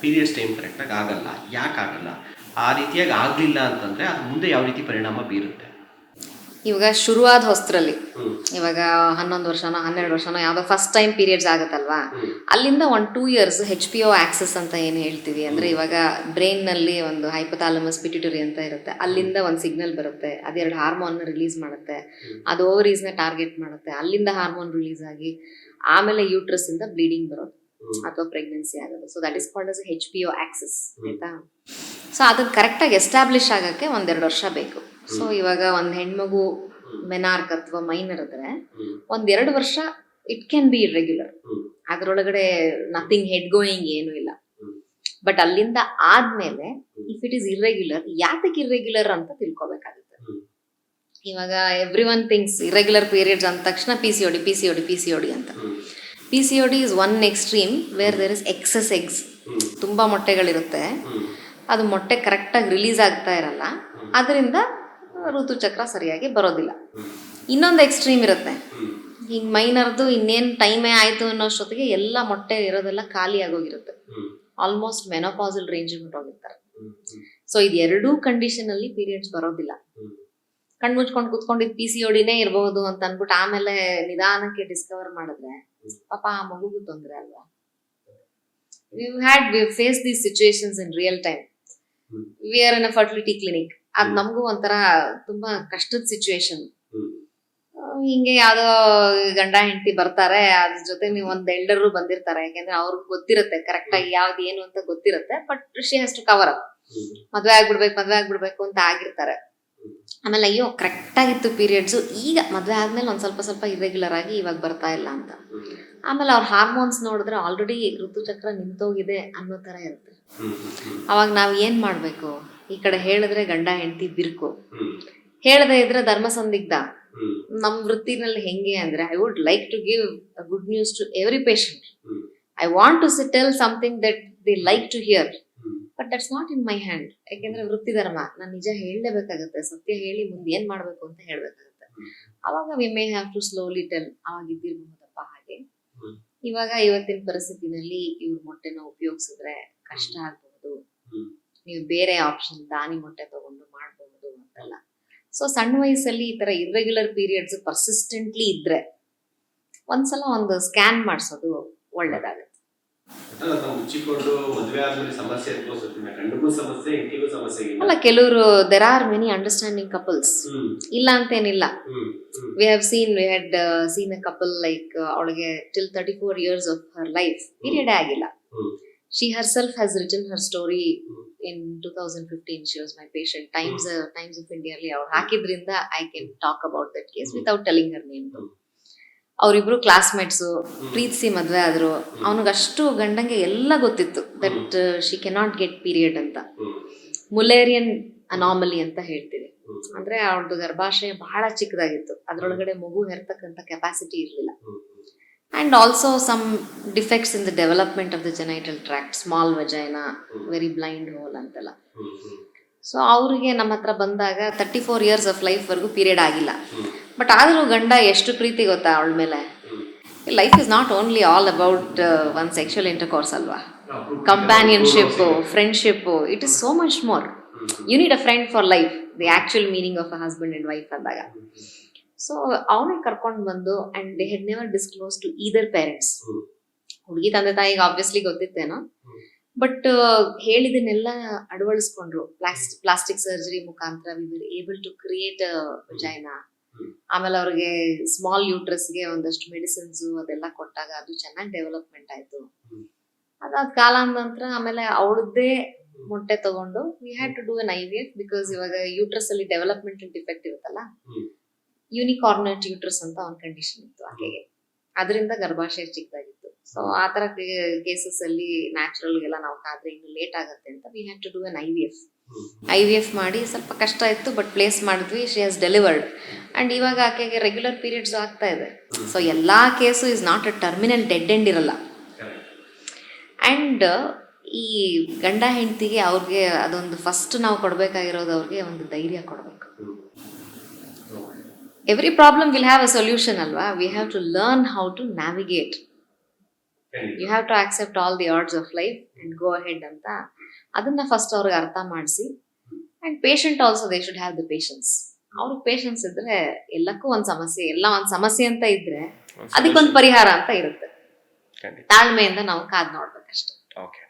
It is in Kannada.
ಪೀರಿಯಡ್ಸ್ ಟೈಮ್ ಕರೆಕ್ಟಾಗಿ ಆಗಲ್ಲ. ಯಾಕೆ ಆಗಲ್ಲ? ಆ ರೀತಿಯಾಗಿ ಆಗಲಿಲ್ಲ ಅಂತಂದರೆ ಅದು ಮುಂದೆ ಯಾವ ರೀತಿ ಪರಿಣಾಮ ಬೀರುತ್ತೆ? ಇವಾಗ ಶುರುವಾದ ಹೊಸ್ತರಲ್ಲಿ ಇವಾಗ 11 ವರ್ಷನೋ 12 ವರ್ಷನೋ ಯಾವುದೋ ಫಸ್ಟ್ ಟೈಮ್ ಪೀರಿಯಡ್ಸ್ ಆಗುತ್ತಲ್ವಾ, ಅಲ್ಲಿಂದ 1-2 ಇಯರ್ಸ್ HPO ಆಕ್ಸಸ್ ಅಂತ ಏನು ಹೇಳ್ತೀವಿ, ಅಂದರೆ ಇವಾಗ ಬ್ರೈನ್ನಲ್ಲಿ ಒಂದು ಹೈಪೋಥಾಲಮಸ್ ಪಿಟ್ಯೂಟರಿ ಅಂತ ಇರುತ್ತೆ, ಅಲ್ಲಿಂದ ಒಂದು ಸಿಗ್ನಲ್ ಬರುತ್ತೆ, ಅದೆರಡು ಹಾರ್ಮೋನ್ನ ರಿಲೀಸ್ ಮಾಡುತ್ತೆ, ಅದು ಓವರೀಸ್ನ ಟಾರ್ಗೆಟ್ ಮಾಡುತ್ತೆ, ಅಲ್ಲಿಂದ ಹಾರ್ಮೋನ್ ರಿಲೀಸ್ ಆಗಿ ಆಮೇಲೆ ಯೂಟ್ರಸ್ಸಿಂದ ಬ್ಲೀಡಿಂಗ್ ಬರೋದು ಅಥವಾ ಪ್ರೆಗ್ನೆನ್ಸಿ ಆಗೋದು. So that is called as HPO axis ಆಯಿತಾ. ಸೊ ಅದನ್ನು ಕರೆಕ್ಟಾಗಿ ಎಸ್ಟಾಬ್ಲಿಷ್ ಆಗೋಕ್ಕೆ 1-2 ವರ್ಷ ಬೇಕು. ಸೊ ಇವಾಗ ಒಂದು ಹೆಣ್ಮಗು ಮೆನಾರ್ಕ್ ಅಥವಾ ಮೈನರ್ ಇದ್ರೆ 1-2 ವರ್ಷ ಇಟ್ ಕ್ಯಾನ್ ಬಿ ಇರ್ರೆಗ್ಯುಲರ್, ಅದರೊಳಗಡೆ ನಥಿಂಗ್ ಹೆಡ್ ಗೋಯಿಂಗ್ ಏನೂ ಇಲ್ಲ. ಬಟ್ ಅಲ್ಲಿಂದ ಆದ್ಮೇಲೆ ಇಫ್ ಇಟ್ ಈಸ್ ಇರ್ರೆಗ್ಯುಲರ್, ಯಾತಕ್ಕೆ ಇರ್ರೆಗ್ಯುಲರ್ ಅಂತ ತಿಳ್ಕೊಬೇಕಾಗುತ್ತೆ. ಇವಾಗ every one things irregular periods ಅಂದ ತಕ್ಷಣ PCOD ಅಂತ. PCOD is one extreme where there is excess eggs. ತುಂಬ ಮೊಟ್ಟೆಗಳಿರುತ್ತೆ, ಅದು ಮೊಟ್ಟೆ ಕರೆಕ್ಟಾಗಿ ರಿಲೀಸ್ ಆಗ್ತಾ ಇರಲ್ಲ, ಅದರಿಂದ ಋತುಚಕ್ರ ಸರಿಯಾಗಿ ಬರೋದಿಲ್ಲ. ಇನ್ನೊಂದು ಎಕ್ಸ್ಟ್ರೀಮ್ ಇರುತ್ತೆ, ಹಿಂಗೆ ಮೈನರ್ದು ಇನ್ನೇನು ಟೈಮೇ ಆಯಿತು ಅನ್ನೋಷ್ಟೊತ್ತಿಗೆ ಎಲ್ಲ ಮೊಟ್ಟೆ ಇರೋದೆಲ್ಲ ಖಾಲಿ ಆಗೋಗಿರುತ್ತೆ, ಆಲ್ಮೋಸ್ಟ್ ಮೆನೋಪಾಸಲ್ ರೇಂಜಿಗೆ ಹೊರಟೋಗಿರ್ತಾರೆ. ಸೊ ಇದು ಎರಡೂ ಕಂಡೀಷನಲ್ಲಿ ಪೀರಿಯಡ್ಸ್ ಬರೋದಿಲ್ಲ. ಕಣ್ಮುಚ್ಕೊಂಡು ಕೂತ್ಕೊಂಡಿದ್ದು PCODನೇ ಇರಬಹುದು ಅಂತ ಅಂದ್ಬಿಟ್ಟು ಆಮೇಲೆ ನಿಧಾನಕ್ಕೆ ಡಿಸ್ಕವರ್ ಮಾಡಿದ್ರೆ ಪಾಪ ಆ ಮಗುಗೂ ತೊಂದರೆ ಅಲ್ವಾ. We face these situations in real time. We are in a fertility clinic. ಅದು ನಮಗೂ ಒಂಥರ ತುಂಬಾ ಕಷ್ಟದ ಸಿಚುವೇಶನ್. ಹಿಂಗೆ ಯಾವ್ದೋ ಗಂಡ ಹೆಂಡತಿ ಬರ್ತಾರೆ, ಅದ್ರ ಜೊತೆ ನೀವು ಒಂದ್ ಎಲ್ಡರು ಬಂದಿರ್ತಾರೆ, ಯಾಕೆಂದ್ರೆ ಅವ್ರಿಗೆ ಗೊತ್ತಿರುತ್ತೆ ಕರೆಕ್ಟಾಗಿ ಯಾವ್ದು ಏನು ಅಂತ ಗೊತ್ತಿರುತ್ತೆ. But she has to cover up. ಮದ್ವೆ ಆಗ್ಬಿಡ್ಬೇಕು ಅಂತ ಆಗಿರ್ತಾರೆ. ಆಮೇಲೆ ಅಯ್ಯೋ ಕರೆಕ್ಟಾಗಿತ್ತು ಪೀರಿಯಡ್ಸು, ಈಗ ಮದುವೆ ಆದ್ಮೇಲೆ ಒಂದು ಸ್ವಲ್ಪ ಇರ್ರೆಗ್ಯುಲರ್ ಆಗಿ ಇವಾಗ ಬರ್ತಾ ಇಲ್ಲ ಅಂತ. ಆಮೇಲೆ ಅವ್ರ ಹಾರ್ಮೋನ್ಸ್ ನೋಡಿದ್ರೆ ಆಲ್ರೆಡಿ ಋತುಚಕ್ರ ನಿಂತೋಗಿದೆ ಅನ್ನೋ ಥರ ಇರುತ್ತೆ. ಅವಾಗ ನಾವು ಏನು ಮಾಡಬೇಕು? ಈ ಕಡೆ ಹೇಳಿದ್ರೆ ಗಂಡ ಹೆಂಡತಿ ಬಿರ್ಕು, ಹೇಳದೇ ಇದ್ರೆ ಧರ್ಮ ಸಂದಿಗ್ಧ. ನಮ್ಮ ವೃತ್ತಿನಲ್ಲಿ ಹೆಂಗೆ ಅಂದರೆ, I would like to give a good news to every patient. I want to tell something that they like to hear, but that's not in my hand. ಯಾಕೆಂದ್ರೆ ವೃತ್ತಿ ಧರ್ಮ, ನಾನು ನಿಜ ಹೇಳಲೇಬೇಕಾಗುತ್ತೆ, ಸತ್ಯ ಹೇಳಿ ಮುಂದೆ ಏನ್ ಮಾಡ್ಬೇಕು ಅಂತ ಹೇಳ್ಬೇಕಾಗುತ್ತೆ. ಅವಾಗ we may have to slowly tell, ಅವಾಗ ಇದ್ದಿರ್ಬಹುದಪ್ಪ ಹಾಗೆ, ಇವಾಗ ಇವತ್ತಿನ ಪರಿಸ್ಥಿತಿನಲ್ಲಿ ಇವ್ರ ಮೊಟ್ಟೆನ ಉಪಯೋಗಿಸಿದ್ರೆ ಕಷ್ಟ ಆಗಬಹುದು, ನೀವು ಬೇರೆ ಆಪ್ಷನ್ ದಾನಿ ಮೊಟ್ಟೆ ತಗೊಂಡು ಮಾಡಬಹುದು ಅಂತೆಲ್ಲ. ಸೊ ಸಣ್ಣ ವಯಸ್ಸಲ್ಲಿ ಈ ತರ ಇರ್ರೆಗ್ಯುಲರ್ ಪೀರಿಯಡ್ಸ್ ಪರ್ಸಿಸ್ಟೆಂಟ್ಲಿ ಇದ್ರೆ ಒಂದ್ಸಲ ಒಂದು ಸ್ಕ್ಯಾನ್ ಮಾಡಿಸೋದು ಒಳ್ಳೇದಾಗುತ್ತೆ. ಅಲ್ಲ, ಕೆಲವರು there are many understanding couples, ಇಲ್ಲ ಅಂತೇನಿಲ್ಲ. We had seen a couple like, ಅವಳಿಗೆ till 34 years of her life period ಆಗಿಲ್ಲ. She herself has written her story in 2015. She was my patient. Times of India ಅಲ್ಲಿ ಅವ್ರು ಹಾಕಿದ್ರಿಂದ I can talk about that case without telling her name. ಅವರಿಬ್ರು ಕ್ಲಾಸ್ಮೇಟ್ಸು, ಪ್ರೀತಿಸಿ ಮದುವೆ ಆದ್ರು. ಅವನಿಗಷ್ಟು ಗಂಡಂಗೆ ಎಲ್ಲ ಗೊತ್ತಿತ್ತು that she cannot get period ಅಂತ. ಮುಲೇರಿಯನ್ ಅನಾಮಲಿ ಅಂತ ಹೇಳ್ತೀವಿ. ಅಂದ್ರೆ ಅವ್ರದ್ದು ಗರ್ಭಾಶಯ ಬಹಳ ಚಿಕ್ಕದಾಗಿತ್ತು, ಅದರೊಳಗಡೆ ಮಗು ಹೆರ್ತಕ್ಕಂಥ ಕೆಪಾಸಿಟಿ ಇರಲಿಲ್ಲ. And also some defects in the development of the genital tract, small vagina, very blind hole ಅಂತೆಲ್ಲ. ಸೊ ಅವ್ರಿಗೆ ನಮ್ಮ ಹತ್ರ ಬಂದಾಗ 34 years of life ವರೆಗೂ ಪೀರಿಯಡ್ ಆಗಿಲ್ಲ. ಬಟ್ ಆದರೂ ಗಂಡ ಎಷ್ಟು ಪ್ರೀತಿ ಗೊತ್ತಾ ಅವಳ ಮೇಲೆ. Life is not only all about one sexual intercourse ಅಲ್ವಾ, companionship, friendship, it is so much more. You need a friend for life, the actual meaning of a husband and wife ಅಂದಾಗ. ಸೊ ಅವನಿಗೆ ಕರ್ಕೊಂಡು ಬಂದು, and they had never disclose to either parents. ಹುಡುಗಿ ತಂದೆ ತಾಯಿಗೆ ಆಬ್ವಿಯಸ್ಲಿ ಗೊತ್ತಿತ್ತೇನೋ, ಬಟ್ ಹೇಳಿದನ್ನೆಲ್ಲ ಅಳವಡಿಸ್ಕೊಂಡ್ರು. ಪ್ಲಾಸ್ಟಿಕ್ ಸರ್ಜರಿ ಮುಖಾಂತರ we will able to create a vagina. ಆಮೇಲೆ ಅವ್ರಿಗೆ ಸ್ಮಾಲ್ ಯೂಟ್ರಸ್ಗೆ ಒಂದಷ್ಟು ಮೆಡಿಸಿನ್ಸು ಅದೆಲ್ಲ ಕೊಟ್ಟಾಗ ಅದು ಚೆನ್ನಾಗಿ ಡೆವಲಪ್ಮೆಂಟ್ ಆಯಿತು. ಅದಾದ ಕಾಲಾನಂತರ ಆಮೇಲೆ ಅವಳದ್ದೇ ಮೊಟ್ಟೆ ತಗೊಂಡು we had to do an IVF, because ಇವಾಗ ಯೂಟ್ರಸ್ ಅಲ್ಲಿ ಡೆವಲಪ್ಮೆಂಟಲ್ ಡಿಫೆಕ್ಟ್ ಇರುತ್ತಲ್ಲ, ಯೂನಿಕಾರ್ನೇಟ್ ಯೂಟ್ರಸ್ ಅಂತ ಒಂದು ಕಂಡೀಷನ್ ಇತ್ತು ಆಕೆಗೆ, ಅದರಿಂದ ಗರ್ಭಾಶಯ ಚಿಕ್ಕದಾಗಿತ್ತು. ಸೊ ಆ ಥರ ಕೇಸಸ್ ಅಲ್ಲಿ ನ್ಯಾಚುರಲ್ಗೆಲ್ಲ ನಾವು ಕಾದ್ರೆ ಇನ್ನು ಲೇಟ್ ಆಗುತ್ತೆ ಅಂತ we had to do an IVF ಮಾಡಿ ಸ್ವಲ್ಪ ಕಷ್ಟ ಇತ್ತು, ಬಟ್ ಪ್ಲೇಸ್ ಮಾಡಿದ್ವಿ. She has delivered. ಆ್ಯಂಡ್ ಇವಾಗ ಆಕೆಗೆ ರೆಗ್ಯುಲರ್ ಪೀರಿಯಡ್ಸ್ ಆಗ್ತಾ ಇದೆ. ಸೊ ಎಲ್ಲ case is not a terminal dead end ಇರಲ್ಲ. ಆ್ಯಂಡ್ ಈ ಗಂಡ ಹೆಂಡತಿಗೆ ಅವ್ರಿಗೆ ಅದೊಂದು ಫಸ್ಟ್ ನಾವು ಕೊಡಬೇಕಾಗಿರೋದು, ಅವ್ರಿಗೆ ಒಂದು ಧೈರ್ಯ ಕೊಡಬೇಕು. Every problem will have a solution ಅಲ್ವಾ. We have to learn how to navigate. You have to accept all the odds of life and go ahead ಅಂತ ಅದನ್ನ ಫಸ್ಟ್ ಅವ್ರಿಗೆ ಅರ್ಥ ಮಾಡಿಸಿ. And patient also they should have the patience. ಅವ್ರಿಗೆ ಪೇಷನ್ಸ್ ಇದ್ರೆ ಎಲ್ಲಕ್ಕೂ ಒಂದ್ ಸಮಸ್ಯೆ, ಎಲ್ಲ ಒಂದ್ ಸಮಸ್ಯೆ ಅಂತ ಇದ್ರೆ ಅದಕ್ಕೊಂದು ಪರಿಹಾರ ಅಂತ ಇರುತ್ತೆ. ಖಂಡಿತ. ತಾಳ್ಮೆಯಿಂದ ನಾವು ಕಾದ್ ನೋಡ್ಬೇಕಷ್ಟೆ. ಓಕೆ.